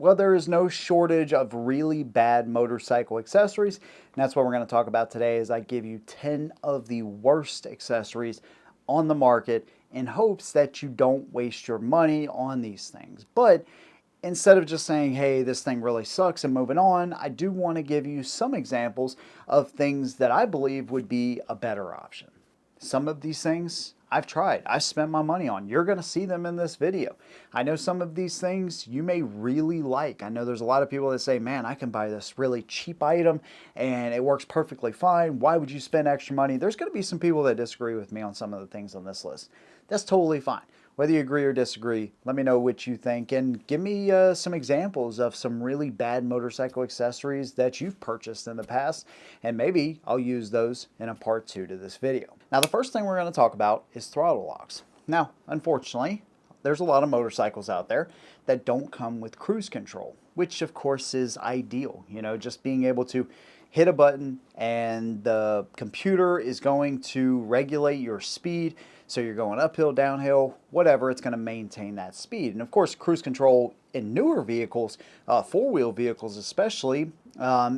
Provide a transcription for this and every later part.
Well, there is no shortage of really bad motorcycle accessories, and that's what we're going to talk about today. Is I give you 10 of the worst accessories on the market in hopes that you don't waste your money on these things. But instead of just saying, hey, this thing really sucks and moving on, I do want to give you some examples of things that I believe would be a better option. Some of these things I've tried, I spent my money on. You're going to see them in this video. I know some of these things you may really like. I know there's a lot of people that say, man, I can buy this really cheap item and it works perfectly fine. Why would you spend extra money? There's going to be some people that disagree with me on some of the things on this list. That's totally fine. Whether you agree or disagree, let me know what you think and give me some examples of some really bad motorcycle accessories that you've purchased in the past, and maybe I'll use those in a part 2 to this video. Now, the first thing we're going to talk about is throttle locks. Now, unfortunately, there's a lot of motorcycles out there that don't come with cruise control, which of course is ideal. You know, just being able to hit a button and the computer is going to regulate your speed. So you're going uphill, downhill, whatever, it's going to maintain that speed. And of course, cruise control in newer vehicles, four-wheel vehicles especially,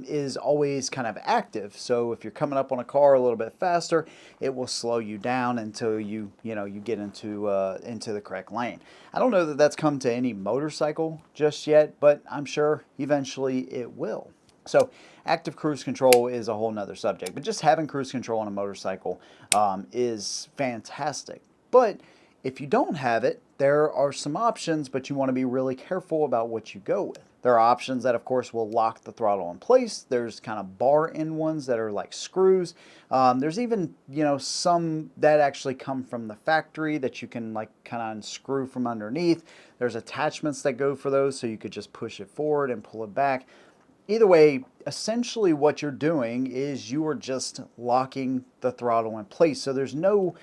is always kind of active. So if you're coming up on a car a little bit faster, it will slow you down until you get into the correct lane. I don't know that that's come to any motorcycle just yet, but I'm sure eventually it will. So active cruise control is a whole nother subject, but just having cruise control on a motorcycle is fantastic. But if you don't have it, there are some options, but you want to be really careful about what you go with. There are options that, of course, will lock the throttle in place. There's kind of bar-in ones that are like screws. There's even, some that actually come from the factory that you can like kind of unscrew from underneath. There's attachments that go for those, so you could just push it forward and pull it back. Either way, essentially what you're doing is you are just locking the throttle in place. So there's no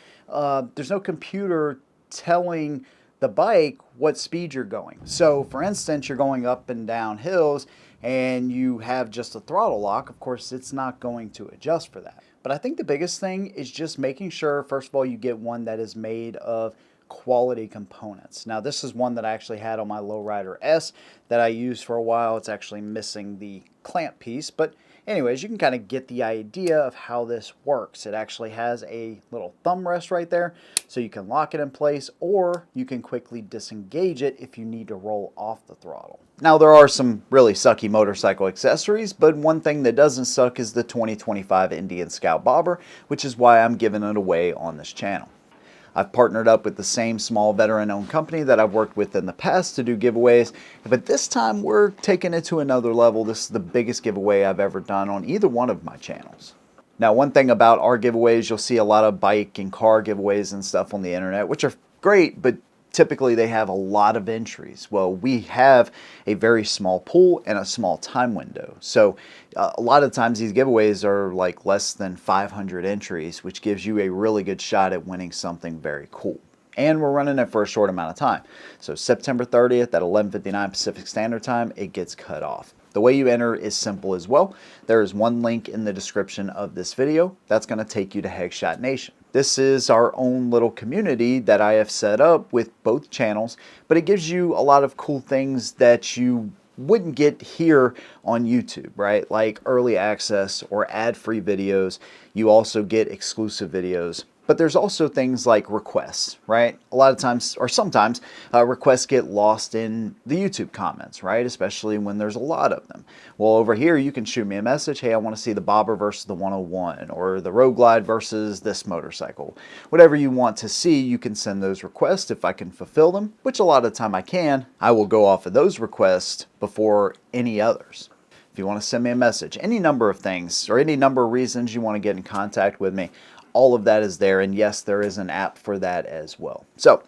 computer telling the bike what speed you're going. So for instance, you're going up and down hills and you have just a throttle lock. Of course, it's not going to adjust for that. But I think the biggest thing is just making sure, first of all, you get one that is made of quality components. Now this is one that I actually had on my Lowrider S that I used for a while. It's actually missing the clamp piece, but anyways, you can kind of get the idea of how this works. It actually has a little thumb rest right there, so you can lock it in place, or you can quickly disengage it if you need to roll off the throttle. Now there are some really sucky motorcycle accessories, but one thing that doesn't suck is the 2025 Indian Scout Bobber, which is why I'm giving it away on this channel. I've partnered up with the same small veteran-owned company that I've worked with in the past to do giveaways, but this time we're taking it to another level. This is the biggest giveaway I've ever done on either one of my channels. Now, one thing about our giveaways, you'll see a lot of bike and car giveaways and stuff on the internet, which are great, but typically they have a lot of entries. Well, we have a very small pool and a small time window. So a lot of times these giveaways are like less than 500 entries, which gives you a really good shot at winning something very cool. And we're running it for a short amount of time. So September 30th at 11:59 Pacific Standard Time, it gets cut off. The way you enter is simple as well. There is one link in the description of this video that's going to take you to Headshot Nation. This is our own little community that I have set up with both channels, but it gives you a lot of cool things that you wouldn't get here on YouTube, right? Like early access or ad-free videos. You also get exclusive videos. But there's also things like requests, right? A lot of times, or sometimes, requests get lost in the YouTube comments, right? Especially when there's a lot of them. Well, over here, you can shoot me a message. Hey, I want to see the Bobber versus the 101, or the Road Glide versus this motorcycle. Whatever you want to see, you can send those requests. If I can fulfill them, which a lot of the time I can, I will go off of those requests before any others. If you want to send me a message, any number of things, or any number of reasons you want to get in contact with me, all of that is there, and yes, there is an app for that as well. So,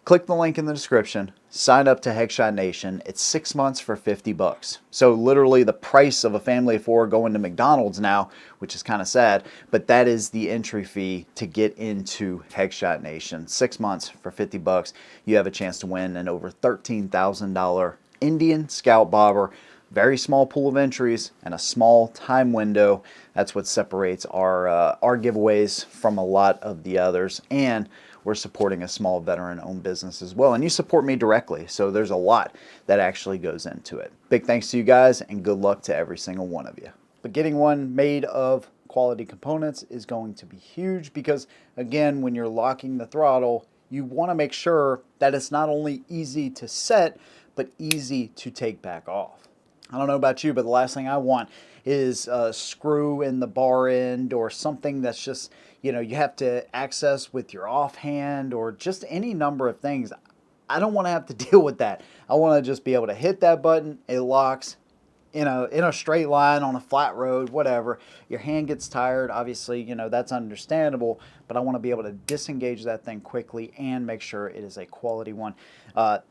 click the link in the description, sign up to Headshot Nation. It's 6 months for 50 bucks. So literally the price of a family of 4 going to McDonald's now, which is kind of sad, but that is the entry fee to get into Headshot Nation. 6 months for 50 bucks. You have a chance to win an over $13,000 Indian Scout Bobber. Very small pool of entries and a small time window. That's what separates our giveaways from a lot of the others. And we're supporting a small veteran-owned business as well. And you support me directly, so there's a lot that actually goes into it. Big thanks to you guys, and good luck to every single one of you. But getting one made of quality components is going to be huge because, again, when you're locking the throttle, you want to make sure that it's not only easy to set, but easy to take back off. I don't know about you, but the last thing I want is a screw in the bar end or something that's just, you have to access with your offhand, or just any number of things. I don't want to have to deal with that. I want to just be able to hit that button, it locks in a straight line on a flat road, whatever. Your hand gets tired, obviously, that's understandable, but I want to be able to disengage that thing quickly and make sure it is a quality one.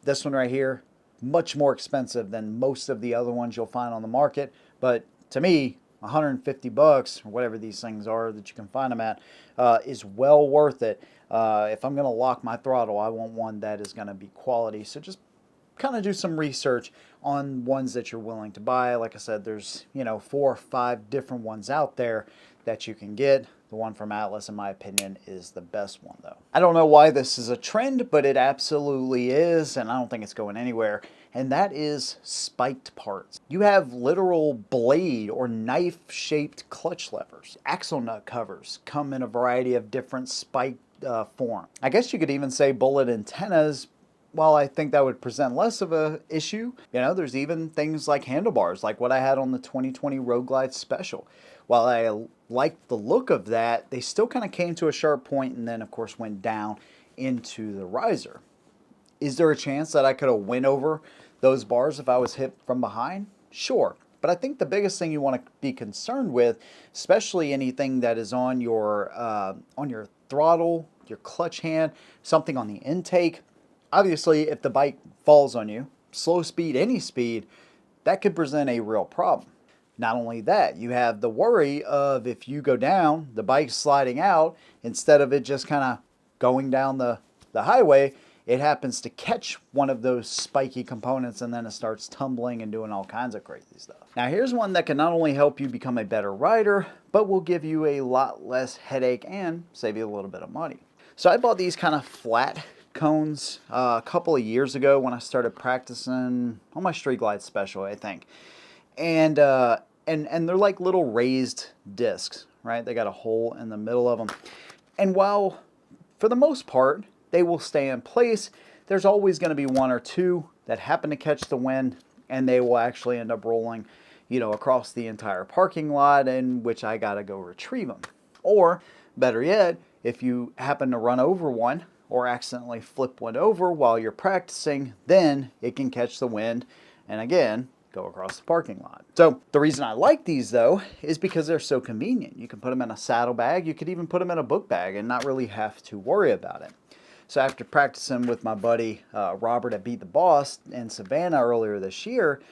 This one right here, much more expensive than most of the other ones you'll find on the market, but to me, 150 bucks or whatever these things are that you can find them at is well worth it. If I'm going to lock my throttle, I want one that is going to be quality. So just kind of do some research on ones that you're willing to buy. Like I said, there's 4 or 5 different ones out there that you can get. The one from Atlas, in my opinion, is the best one though. I don't know why this is a trend, but it absolutely is, and I don't think it's going anywhere, and that is spiked parts. You have literal blade or knife shaped clutch levers. Axle nut covers come in a variety of different spiked form. I guess you could even say bullet antennas. While I think that would present less of a issue, there's even things like handlebars, like what I had on the 2020 Road Glide Special. While I liked the look of that, they still kind of came to a sharp point and then, of course, went down into the riser. Is there a chance that I could have went over those bars if I was hit from behind? Sure. But I think the biggest thing you want to be concerned with, especially anything that is on your throttle, your clutch hand, something on the intake. Obviously, if the bike falls on you, slow speed, any speed, that could present a real problem. Not only that, you have the worry of if you go down, the bike's sliding out, instead of it just kind of going down the highway, it happens to catch one of those spiky components and then it starts tumbling and doing all kinds of crazy stuff. Now here's one that can not only help you become a better rider, but will give you a lot less headache and save you a little bit of money. So I bought these kind of flat cones a couple of years ago when I started practicing on my Street Glide Special, I think. And they're like little raised discs, right? They got a hole in the middle of them. And while for the most part they will stay in place, there's always going to be 1 or 2 that happen to catch the wind, and they will actually end up rolling, across the entire parking lot, in which I got to go retrieve them. Or better yet, if you happen to run over one or accidentally flip one over while you're practicing, then it can catch the wind and again go across the parking lot. So the reason I like these though is because they're so convenient. You can put them in a saddlebag, you could even put them in a book bag and not really have to worry about it. So after practicing with my buddy Robert at Beat the Boss in Savannah earlier this year,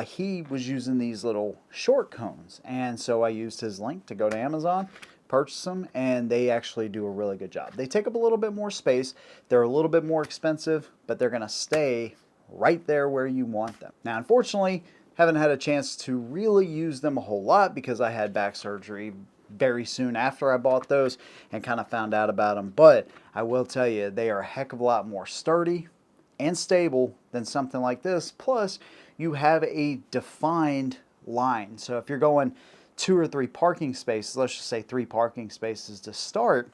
he was using these little short cones, and so I used his link to go to Amazon, purchase them, and they actually do a really good job. They take up a little bit more space, they're a little bit more expensive, but they're going to stay right there where you want them. Now unfortunately, haven't had a chance to really use them a whole lot because I had back surgery very soon after I bought those and kind of found out about them, but I will tell you they are a heck of a lot more sturdy and stable than something like this. Plus you have a defined line, so if you're going 2 or 3 parking spaces, let's just say 3 parking spaces to start,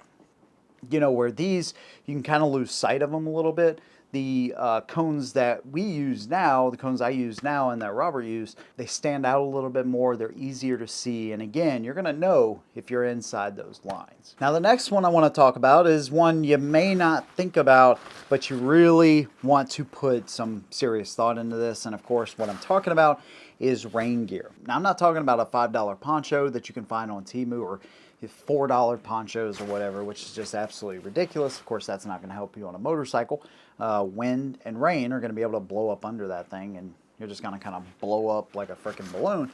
where these, you can kind of lose sight of them a little bit. The cones that we use now, the cones I use now and that Robert used, they stand out a little bit more, they're easier to see, and again, you're going to know if you're inside those lines. Now the next one I want to talk about is one you may not think about, but you really want to put some serious thought into this, and of course what I'm talking about is rain gear. Now I'm not talking about a $5 poncho that you can find on Temu or $4 ponchos or whatever, which is just absolutely ridiculous. Of course, that's not going to help you on a motorcycle. Wind and rain are going to be able to blow up under that thing, and you're just going to kind of blow up like a freaking balloon.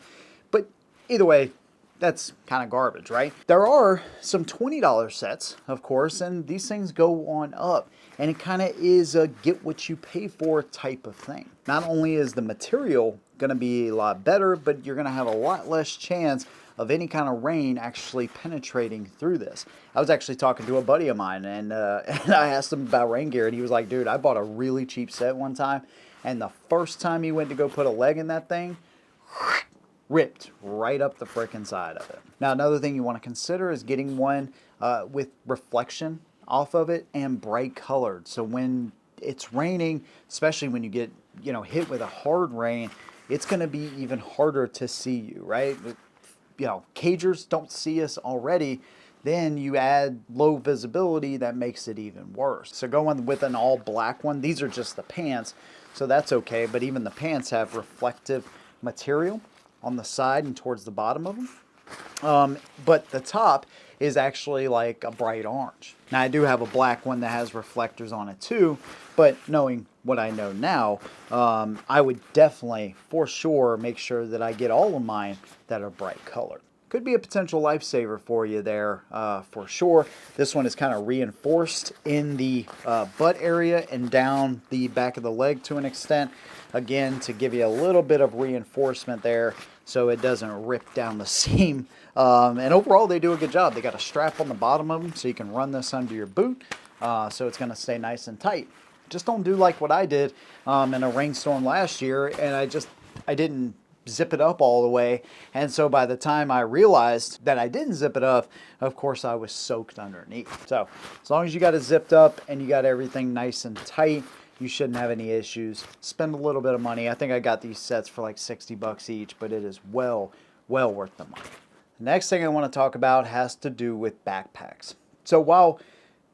But either way, that's kind of garbage, right? There are some $20 sets, of course, and these things go on up. And it kind of is a get what you pay for type of thing. Not only is the material going to be a lot better, but you're going to have a lot less chance of any kind of rain actually penetrating through this. I was actually talking to a buddy of mine, and, and I asked him about rain gear, and he was like, dude, I bought a really cheap set one time, and the first time he went to go put a leg in that thing, ripped right up the frickin' side of it. Now, another thing you want to consider is getting one with reflection off of it and bright colored. So when it's raining, especially when you get, hit with a hard rain, it's going to be even harder to see you, right? Cagers don't see us already. Then you add low visibility, that makes it even worse. So going with an all black one, these are just the pants, so that's okay, but even the pants have reflective material on the side and towards the bottom of them. But the top is actually like a bright orange. Now I do have a black one that has reflectors on it too, but knowing what I know now, I would definitely, for sure, make sure that I get all of mine that are bright colored. Could be a potential lifesaver for you there, for sure. This one is kind of reinforced in the butt area and down the back of the leg to an extent. Again, to give you a little bit of reinforcement there so it doesn't rip down the seam. And overall, they do a good job. They got a strap on the bottom of them so you can run this under your boot, so it's going to stay nice and tight. Just don't do like what I did in a rainstorm last year, and I didn't zip it up all the way, and so by the time I realized that I didn't zip it up, of course I was soaked underneath. So as long as you got it zipped up and you got everything nice and tight, you shouldn't have any issues. Spend a little bit of money. I think I got these sets for like 60 bucks each, but it is well worth the money. The next thing I want to talk about has to do with backpacks. So while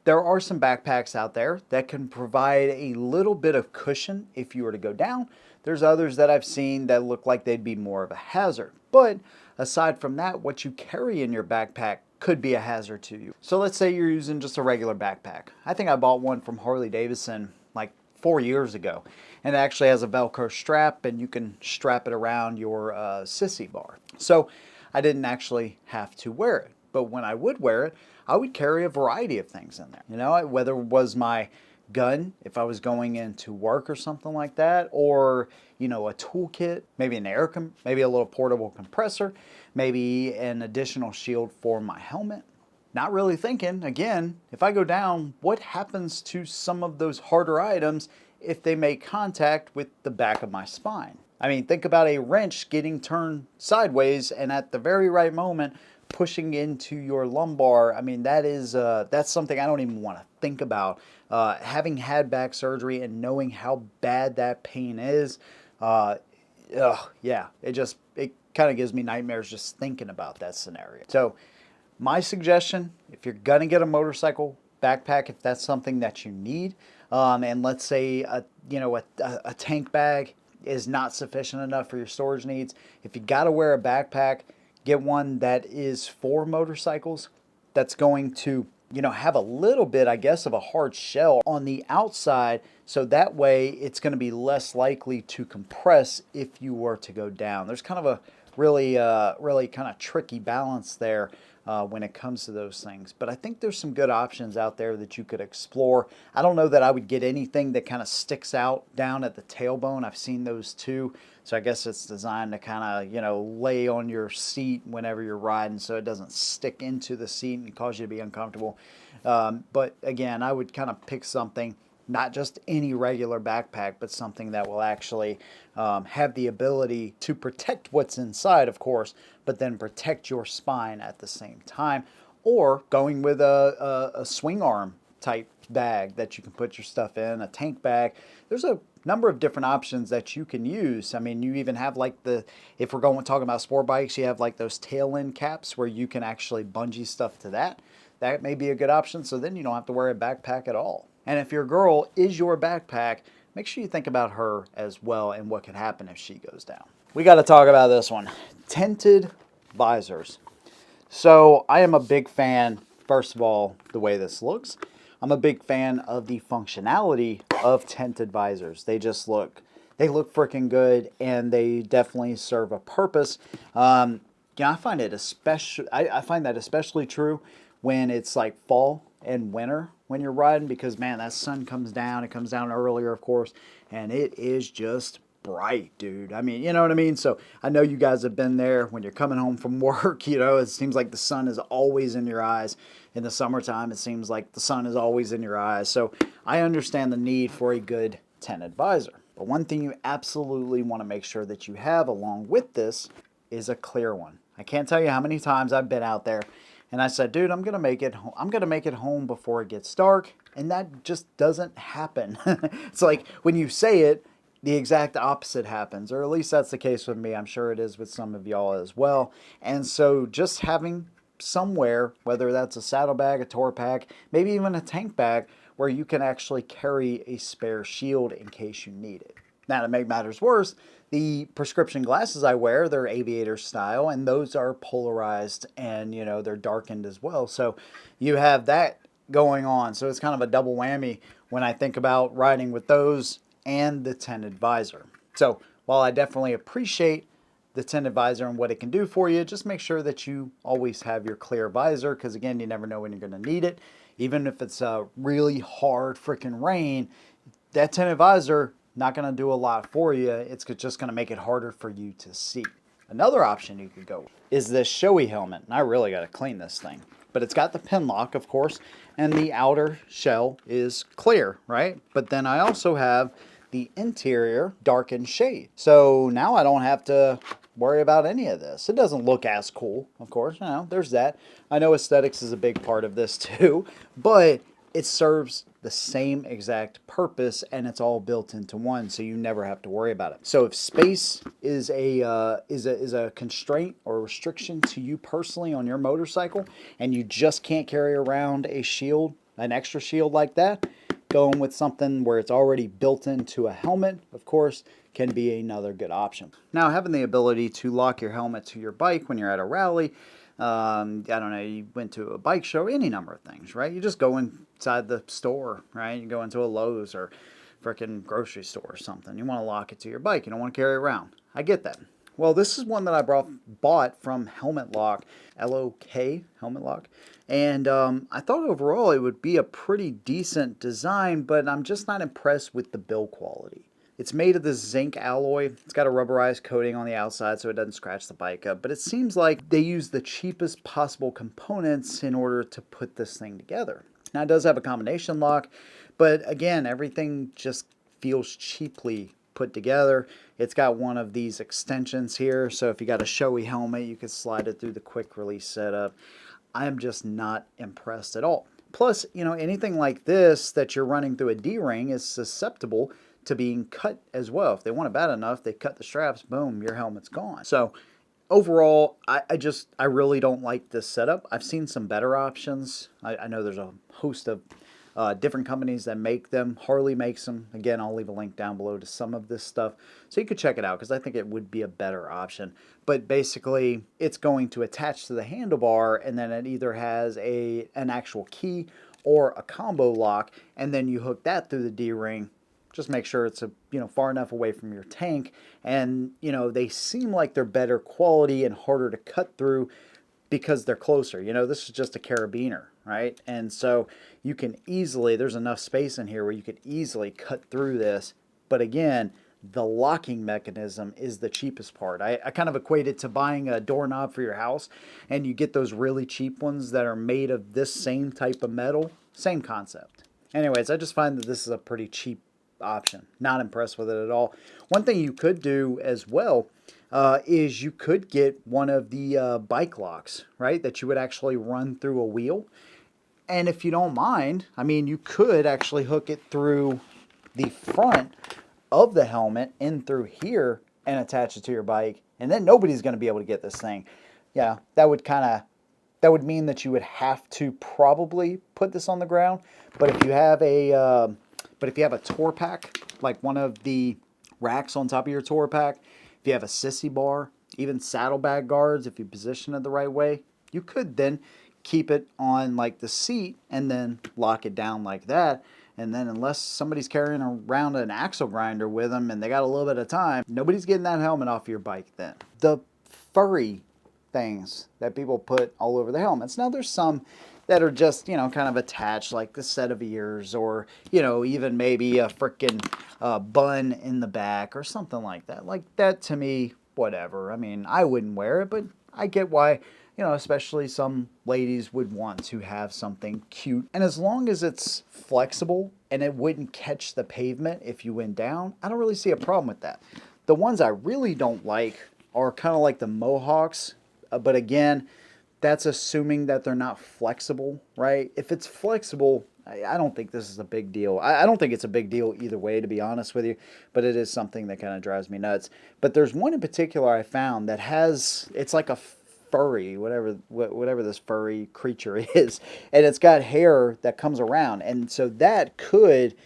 there are some backpacks out there that can provide a little bit of cushion if you were to go down, there's others that I've seen that look like they'd be more of a hazard. But aside from that, what you carry in your backpack could be a hazard to you. So let's say you're using just a regular backpack. I think I bought one from Harley Davidson like 4 years ago, and it actually has a Velcro strap, and you can strap it around your sissy bar. So I didn't actually have to wear it, but when I would wear it, I would carry a variety of things in there. Whether it was my gun, if I was going into work or something like that, or, a toolkit, maybe maybe a little portable compressor, maybe an additional shield for my helmet. Not really thinking, again, if I go down, what happens to some of those harder items if they make contact with the back of my spine? I mean, think about a wrench getting turned sideways and at the very right moment pushing into your lumbar. I mean, that's something I don't even want to think about. Having had back surgery and knowing how bad that pain is, yeah, it kind of gives me nightmares just thinking about that scenario. So my suggestion, if you're gonna get a motorcycle backpack, if that's something that you need, and let's say a tank bag is not sufficient enough for your storage needs, if you got to wear a backpack, get one that is for motorcycles, that's going to have a little bit, I guess, of a hard shell on the outside, so that way it's going to be less likely to compress if you were to go down. There's kind of a really kind of tricky balance there when it comes to those things. But I think there's some good options out there that you could explore. I don't know that I would get anything that kind of sticks out down at the tailbone. I've seen those too. So I guess it's designed to kind of, lay on your seat whenever you're riding so it doesn't stick into the seat and cause you to be uncomfortable. But again, I would kind of pick something, not just any regular backpack, but something that will actually have the ability to protect what's inside, of course, but then protect your spine at the same time. Or going with a swing arm type bag that you can put your stuff in, a tank bag. There's a number of different options that you can use. I mean, you even have like if we're talking about sport bikes, you have like those tail end caps where you can actually bungee stuff to that. That may be a good option, so then you don't have to wear a backpack at all. And if your girl is your backpack, make sure you think about her as well and what could happen if she goes down. We got to talk about this one. Tinted visors. So I am a big fan, first of all, the way this looks. I'm a big fan of the functionality of tinted visors. They look freaking good, and they definitely serve a purpose. I find it I find that especially true when it's like fall and winter when you're riding, because man, that sun comes down. It comes down earlier, of course, and it is just bright, dude. I mean, you know what I mean? So I know you guys have been there when you're coming home from work. You know, it seems like the sun is always in your eyes. In the summertime, it seems like the sun is always in your eyes. So I understand the need for a good tinted visor. But one thing you absolutely want to make sure that you have along with this is a clear one. I can't tell you how many times I've been out there and I said, dude, I'm gonna make it home before it gets dark, and that just doesn't happen. It's like when you say it, the exact opposite happens, or at least that's the case with me. I'm sure it is with some of y'all as well. And so just having somewhere, whether that's a saddlebag, a tour pack, maybe even a tank bag, where you can actually carry a spare shield in case you need it. Now, to make matters worse, the prescription glasses I wear, they're aviator style, and those are polarized and, you know, they're darkened as well. So you have that going on. So it's kind of a double whammy when I think about riding with those and the tinted visor. So while I definitely appreciate the tinted visor and what it can do for you, just make sure that you always have your clear visor, because again, you never know when you're going to need it. Even if it's a really hard freaking rain, that tinted visor not going to do a lot for you. It's just going to make it harder for you to see. Another option you could go with is this showy helmet. And I really got to clean this thing. But it's got the pin lock, of course, and the outer shell is clear, right? But then I also have the interior darkened shade. So now I don't have to worry about any of this. It doesn't look as cool, of course. You know, there's that. I know aesthetics is a big part of this too, but it serves the same exact purpose, and it's all built into one, so you never have to worry about it. So if space is a constraint or restriction to you personally on your motorcycle, and you just can't carry around a shield, an extra shield like that, going with something where it's already built into a helmet, of course, can be another good option. Now, having the ability to lock your helmet to your bike when you're at a rally, I don't know, you went to a bike show, any number of things, right? You just go inside the store, right? You go into a Lowe's or frickin' grocery store or something. You want to lock it to your bike. You don't want to carry it around. I get that. Well, this is one that I bought from Helmet Lock, L-O-K, Helmet Lock. And I thought overall it would be a pretty decent design, but I'm just not impressed with the build quality. It's made of this zinc alloy. It's got a rubberized coating on the outside so it doesn't scratch the bike up. But it seems like they use the cheapest possible components in order to put this thing together. Now, it does have a combination lock, but again, everything just feels cheaply put together. It's got one of these extensions here, so if you got a showy helmet, you can slide it through the quick release setup. I'm just not impressed at all. Plus, you know, anything like this that you're running through a D-ring is susceptible to being cut as well. If they want it bad enough, they cut the straps, boom, your helmet's gone. So overall, I really don't like this setup. I've seen some better options. I know there's a host of different companies that make them. Harley makes them. Again, I'll leave a link down below to some of this stuff, so you could check it out, because I think it would be a better option. But basically, it's going to attach to the handlebar, and then it either has an actual key or a combo lock, and then you hook that through the D-ring. Just make sure it's far enough away from your tank, and they seem like they're better quality and harder to cut through because they're closer. This is just a carabiner, right? And so you can easily, there's enough space in here where you could easily cut through this. But again, the locking mechanism is the cheapest part. I kind of equate it to buying a doorknob for your house, and you get those really cheap ones that are made of this same type of metal. Same concept. Anyways, I just find that this is a pretty cheap option. Not impressed with it at all. One thing you could do as well is you could get one of the bike locks, right, that you would actually run through a wheel. And if you don't mind, I mean, you could actually hook it through the front of the helmet in through here and attach it to your bike, and then nobody's going to be able to get this thing. Yeah, that would mean that you would have to probably put this on the ground. But if you have a tour pack, like one of the racks on top of your tour pack, if you have a sissy bar, even saddlebag guards, if you position it the right way, you could then keep it on like the seat and then lock it down like that. And then unless somebody's carrying around an axle grinder with them and they got a little bit of time, nobody's getting that helmet off your bike then. The furry things that people put all over the helmets. Now there's some that are just, kind of attached, like the set of ears, or, even maybe a freaking bun in the back or something like that. Like that to me, whatever. I mean, I wouldn't wear it, but I get why, especially some ladies would want to have something cute. And as long as it's flexible and it wouldn't catch the pavement if you went down, I don't really see a problem with that. The ones I really don't like are kind of like the mohawks, but again, that's assuming that they're not flexible, right? If it's flexible, I don't think this is a big deal. I don't think it's a big deal either way, to be honest with you, but it is something that kind of drives me nuts. But there's one in particular I found that has, it's like a furry, whatever this furry creature is, and it's got hair that comes around, and so that could,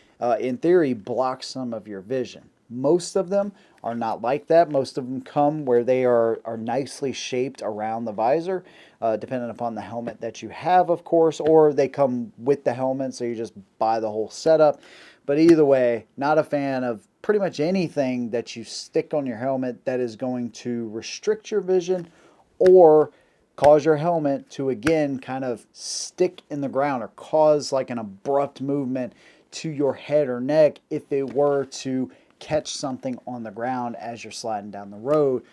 in theory, block some of your vision. Most of them are not like that. Most of them come where they are nicely shaped around the visor, depending upon the helmet that you have, of course, or they come with the helmet, so you just buy the whole setup. But either way, not a fan of pretty much anything that you stick on your helmet that is going to restrict your vision or cause your helmet to, again, kind of stick in the ground or cause like an abrupt movement to your head or neck if it were to catch something on the ground as you're sliding down the road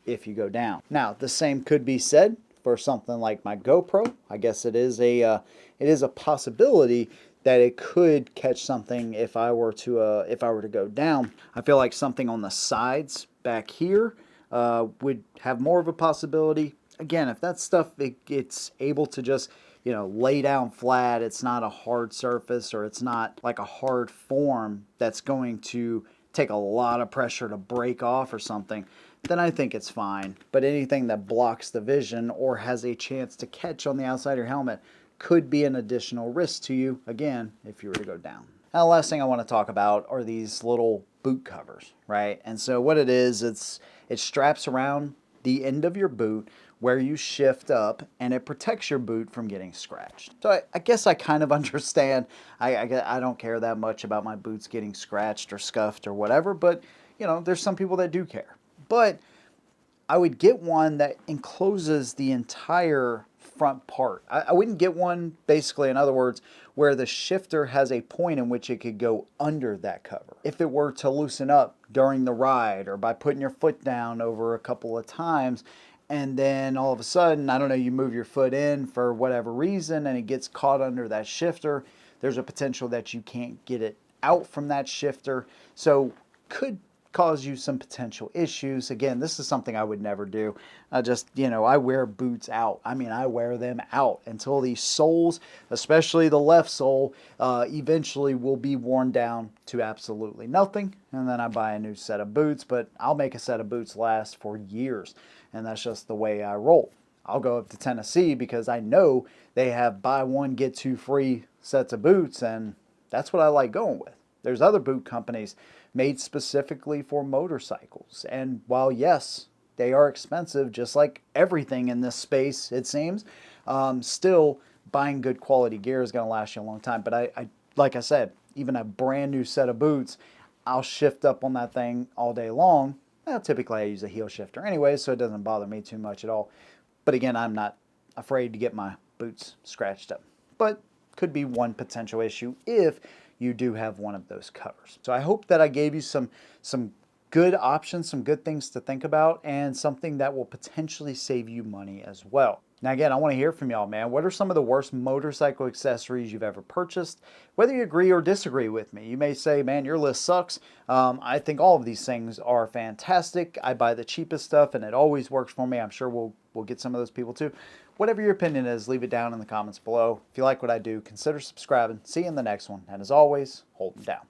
if you go down. Now, the same could be said for something like my GoPro. I guess it is a possibility that it could catch something if I were to go down. I feel like something on the sides back here would have more of a possibility. Again, if that stuff it's able to just lay down flat, it's not a hard surface, or it's not like a hard form that's going to take a lot of pressure to break off or something, then I think it's fine. But anything that blocks the vision or has a chance to catch on the outside of your helmet could be an additional risk to you, again, if you were to go down. Now, the last thing I want to talk about are these little boot covers, right? And so what it is, it straps around the end of your boot where you shift up, and it protects your boot from getting scratched. So I guess I kind of understand. I don't care that much about my boots getting scratched or scuffed or whatever, but there's some people that do care. But I would get one that encloses the entire front part. I wouldn't get one, basically, in other words, where the shifter has a point in which it could go under that cover. If it were to loosen up during the ride or by putting your foot down over a couple of times, and then all of a sudden, I don't know, you move your foot in for whatever reason and it gets caught under that shifter, there's a potential that you can't get it out from that shifter. So could cause you some potential issues. Again, this is something I would never do. I wear boots out. I mean, I wear them out until these soles, especially the left sole, eventually will be worn down to absolutely nothing. And then I buy a new set of boots, but I'll make a set of boots last for years. And that's just the way I roll. I'll go up to Tennessee because I know they have buy one, get two free sets of boots, and that's what I like going with. There's other boot companies made specifically for motorcycles. And while, yes, they are expensive, just like everything in this space, it seems, still buying good quality gear is going to last you a long time. But I, like I said, even a brand new set of boots, I'll shift up on that thing all day long. Well, typically I use a heel shifter anyway, so it doesn't bother me too much at all. But again, I'm not afraid to get my boots scratched up. But could be one potential issue if you do have one of those covers. So I hope that I gave you some good options, some good things to think about, and something that will potentially save you money as well. Now again, I want to hear from y'all, man. What are some of the worst motorcycle accessories you've ever purchased? Whether you agree or disagree with me. You may say, man, your list sucks. I think all of these things are fantastic. I buy the cheapest stuff and it always works for me. I'm sure we'll get some of those people too. Whatever your opinion is, leave it down in the comments below. If you like what I do, consider subscribing. See you in the next one. And as always, hold them down.